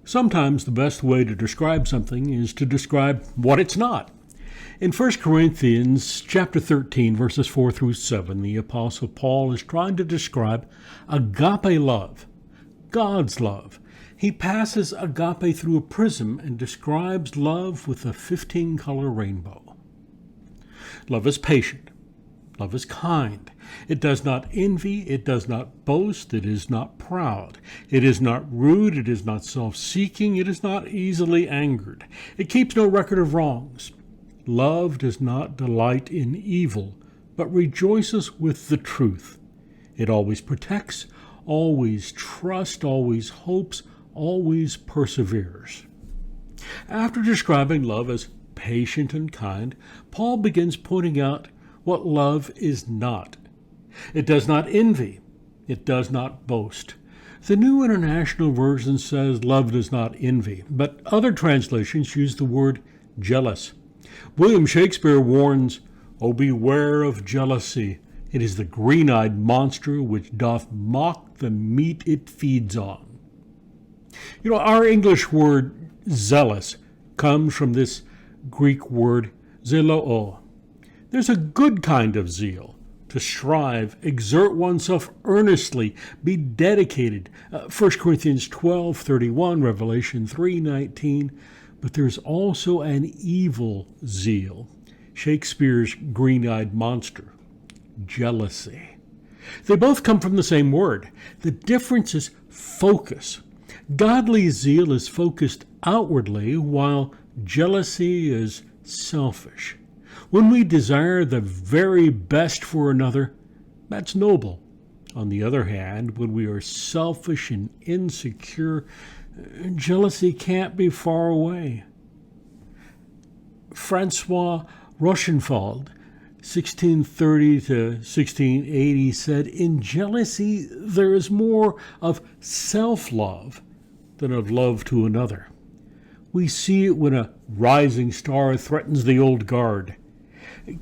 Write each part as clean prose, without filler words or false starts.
Sometimes the best way to describe something is to describe what it's not. In 1 Corinthians chapter 13, verses 4 through 7, the Apostle Paul is trying to describe agape love, God's love. He passes agape through a prism and describes love with a 15-color rainbow. Love is patient. Love is kind. It does not envy. It does not boast. It is not proud. It is not rude. It is not self-seeking. It is not easily angered. It keeps no record of wrongs. Love does not delight in evil, but rejoices with the truth. It always protects, always trusts, always hopes, always perseveres. After describing love as patient and kind, Paul begins pointing out what love is not. It does not envy. It does not boast. The New International Version says love does not envy, but other translations use the word jealous. William Shakespeare warns, "O beware of jealousy. It is the green-eyed monster which doth mock the meat it feeds on." Our English word zealous comes from this Greek word zeloo. There's a good kind of zeal, to strive, exert oneself earnestly, be dedicated. 1 Corinthians 12:31, Revelation 3:19. But there's also an evil zeal, Shakespeare's green-eyed monster, jealousy. They both come from the same word. The difference is focus. Godly zeal is focused outwardly, while jealousy is selfish. When we desire the very best for another, that's noble. On the other hand, when we are selfish and insecure, jealousy can't be far away. Francois Rochenfeld, 1630 to 1680, said, "In jealousy there is more of self-love than of love to another." We see it when a rising star threatens the old guard.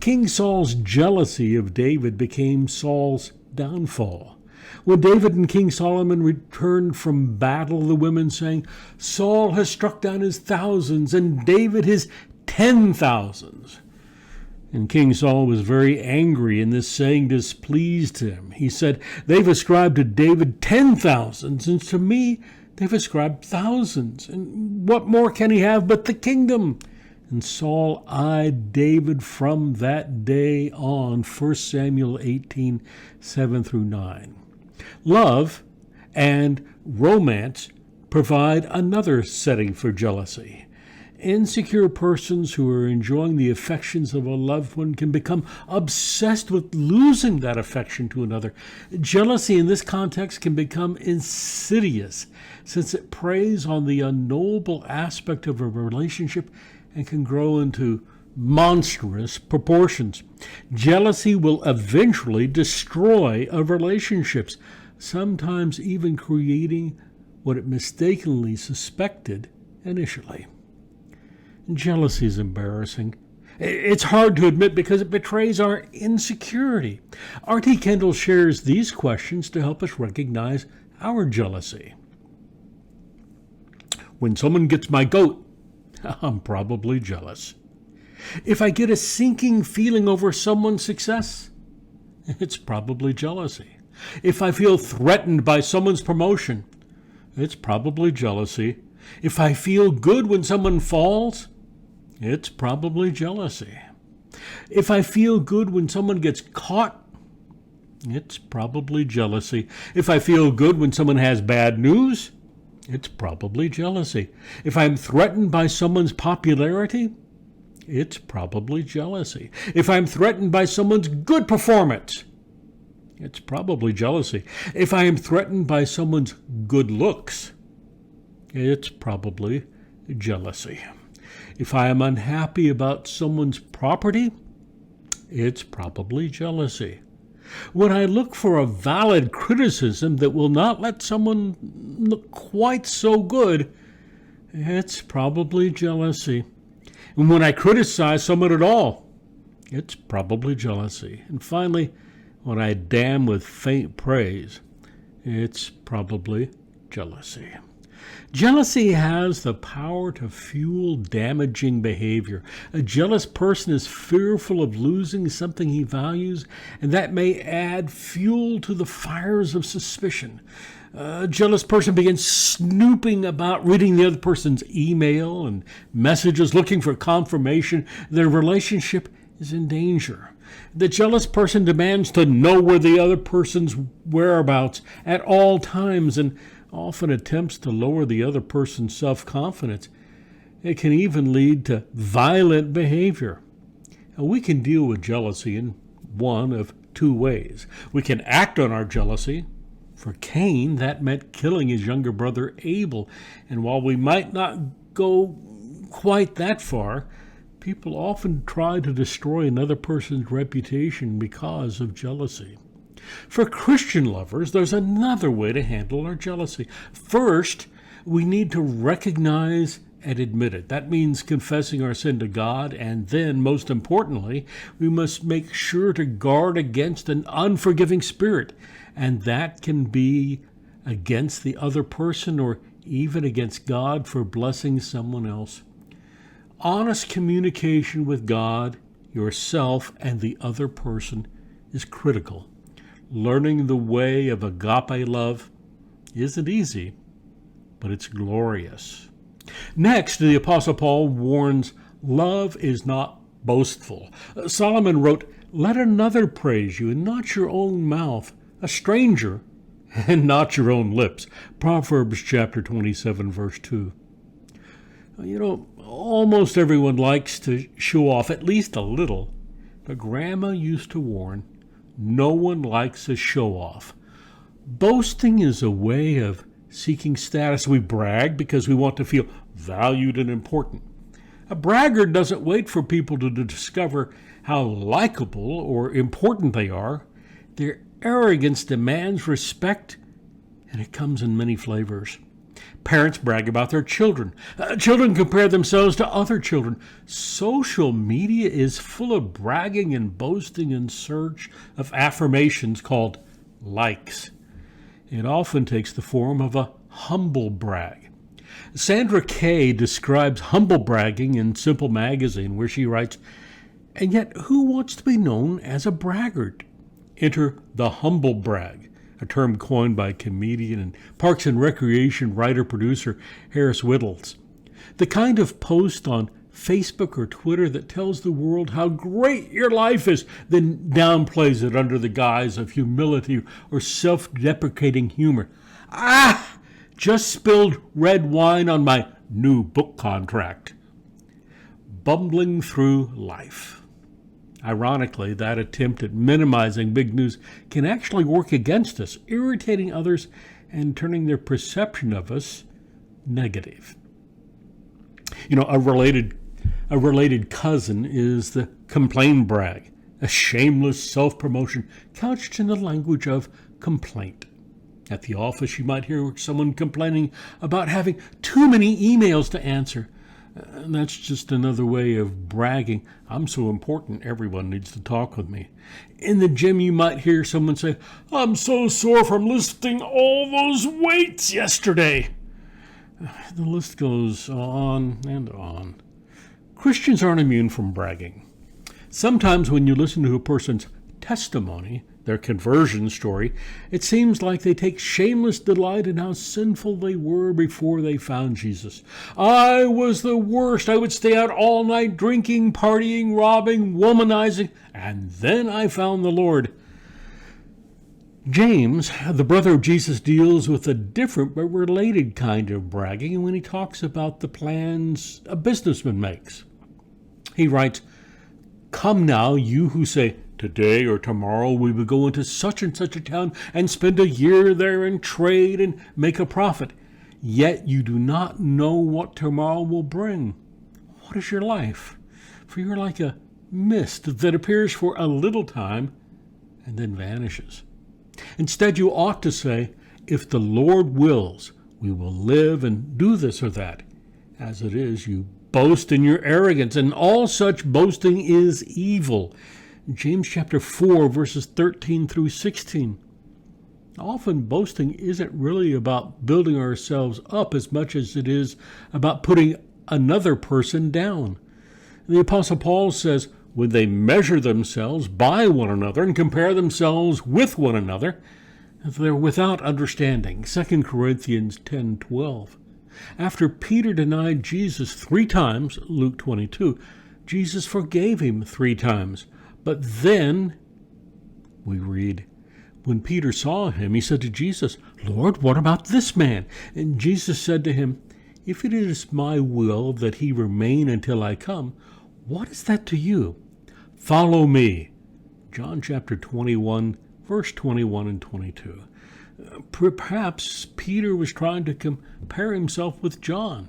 King Saul's jealousy of David became Saul's downfall. When David and King Solomon returned from battle, the women sang, "Saul has struck down his thousands and David his 10,000s." And King Saul was very angry, and this saying displeased him. He said, "They've ascribed to David 10,000s, and to me they've ascribed thousands. And what more can he have but the kingdom?" And Saul eyed David from that day on. 1 Samuel 18, 7 through 9. Love and romance provide another setting for jealousy. Insecure persons who are enjoying the affections of a loved one can become obsessed with losing that affection to another. Jealousy in this context can become insidious, since it preys on the unknowable aspect of a relationship and can grow into monstrous proportions. Jealousy will eventually destroy a relationships, sometimes even creating what it mistakenly suspected initially. Jealousy is embarrassing. It's hard to admit because it betrays our insecurity. R.T. Kendall shares these questions to help us recognize our jealousy. When someone gets my goat, I'm probably jealous. If I get a sinking feeling over someone's success, it's probably jealousy. If I feel threatened by someone's promotion, it's probably jealousy. If I feel good when someone falls, it's probably jealousy. If I feel good when someone gets caught, it's probably jealousy. If I feel good when someone has bad news, it's probably jealousy. If I'm threatened by someone's popularity, it's probably jealousy. If I'm threatened by someone's good performance, it's probably jealousy. If I am threatened by someone's good looks, it's probably jealousy. If I am unhappy about someone's property, it's probably jealousy. When I look for a valid criticism that will not let someone look quite so good, it's probably jealousy. And when I criticize someone at all, it's probably jealousy. And finally, when I damn with faint praise, it's probably jealousy. Jealousy has the power to fuel damaging behavior. A jealous person is fearful of losing something he values, and that may add fuel to the fires of suspicion. A jealous person begins snooping about, reading the other person's email and messages, looking for confirmation their relationship is in danger. The jealous person demands to know where the other person's whereabouts at all times and often attempts to lower the other person's self-confidence. It can even lead to violent behavior. Now, we can deal with jealousy in one of two ways. We can act on our jealousy. For Cain, that meant killing his younger brother Abel. And while we might not go quite that far, people often try to destroy another person's reputation because of jealousy. For Christian lovers, there's another way to handle our jealousy. First, we need to recognize and admit it. That means confessing our sin to God, and then, most importantly, we must make sure to guard against an unforgiving spirit, and that can be against the other person or even against God for blessing someone else. Honest communication with God, yourself, and the other person is critical. Learning the way of agape love isn't easy, but it's glorious. Next, the Apostle Paul warns, love is not boastful. Solomon wrote, "Let another praise you, and not your own mouth, a stranger, and not your own lips." Proverbs chapter 27, verse 2. Almost everyone likes to show off at least a little, but Grandma used to warn, no one likes a show-off. Boasting is a way of seeking status. We brag because we want to feel valued and important. A braggart doesn't wait for people to discover how likable or important they are. Their arrogance demands respect, and it comes in many flavors. Parents brag about their children. Children compare themselves to other children. Social media is full of bragging and boasting in search of affirmations called likes. It often takes the form of a humble brag. Sandra Kay describes humble bragging in Simple Magazine, where she writes, "And yet who wants to be known as a braggart? Enter the humble brag, a term coined by comedian and Parks and Recreation writer-producer Harris Whittles. The kind of post on Facebook or Twitter that tells the world how great your life is, then downplays it under the guise of humility or self-deprecating humor. Just spilled red wine on my new book contract." Bumbling through life. Ironically, that attempt at minimizing big news can actually work against us, irritating others and turning their perception of us negative. A related cousin is the complain brag, a shameless self-promotion couched in the language of complaint. At the office, you might hear someone complaining about having too many emails to answer. That's just another way of bragging. "I'm so important, everyone needs to talk with me." In the gym, you might hear someone say, "I'm so sore from lifting all those weights yesterday." The list goes on and on. Christians aren't immune from bragging. Sometimes when you listen to a person's testimony, their conversion story, it seems like they take shameless delight in how sinful they were before they found Jesus. "I was the worst. I would stay out all night drinking, partying, robbing, womanizing, and then I found the Lord." James, the brother of Jesus, deals with a different but related kind of bragging when he talks about the plans a businessman makes. He writes, "Come now, you who say, 'Today or tomorrow we will go into such and such a town and spend a year there and trade and make a profit. Yet you do not know what tomorrow will bring. What is your life? For you are like a mist that appears for a little time and then vanishes.' Instead, you ought to say, 'If the Lord wills, we will live and do this or that.' As it is, you boast in your arrogance, and all such boasting is evil." James chapter 4, verses 13 through 16. Often boasting isn't really about building ourselves up as much as it is about putting another person down. The Apostle Paul says, when they measure themselves by one another and compare themselves with one another, they're without understanding. 2 Corinthians 10:12. After Peter denied Jesus 3 times, Luke 22, Jesus forgave him 3 times. But then, we read, when Peter saw him, he said to Jesus, "Lord, what about this man?" And Jesus said to him, "If it is my will that he remain until I come, what is that to you? Follow me." John chapter 21, verse 21 and 22. Perhaps Peter was trying to compare himself with John.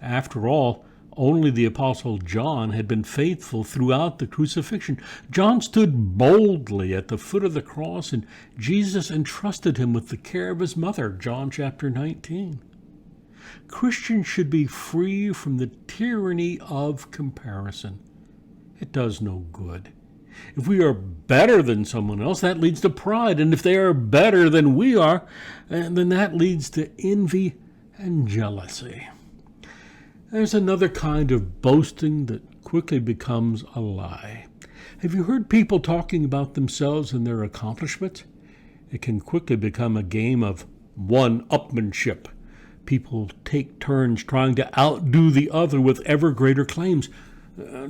After all, only the Apostle John had been faithful throughout the crucifixion. John stood boldly at the foot of the cross, and Jesus entrusted him with the care of his mother. John chapter 19. Christians should be free from the tyranny of comparison. It does no good. If we are better than someone else, that leads to pride. And if they are better than we are, then that leads to envy and jealousy. There's another kind of boasting that quickly becomes a lie. Have you heard people talking about themselves and their accomplishments? It can quickly become a game of one-upmanship. People take turns trying to outdo the other with ever greater claims.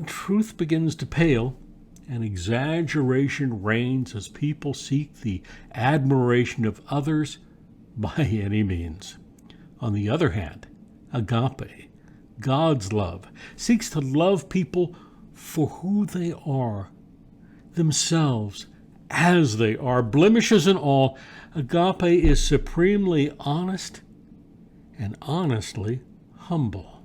Truth begins to pale, and exaggeration reigns as people seek the admiration of others by any means. On the other hand, agape, God's love, seeks to love people for who they are, themselves as they are, blemishes and all. Agape is supremely honest and honestly humble.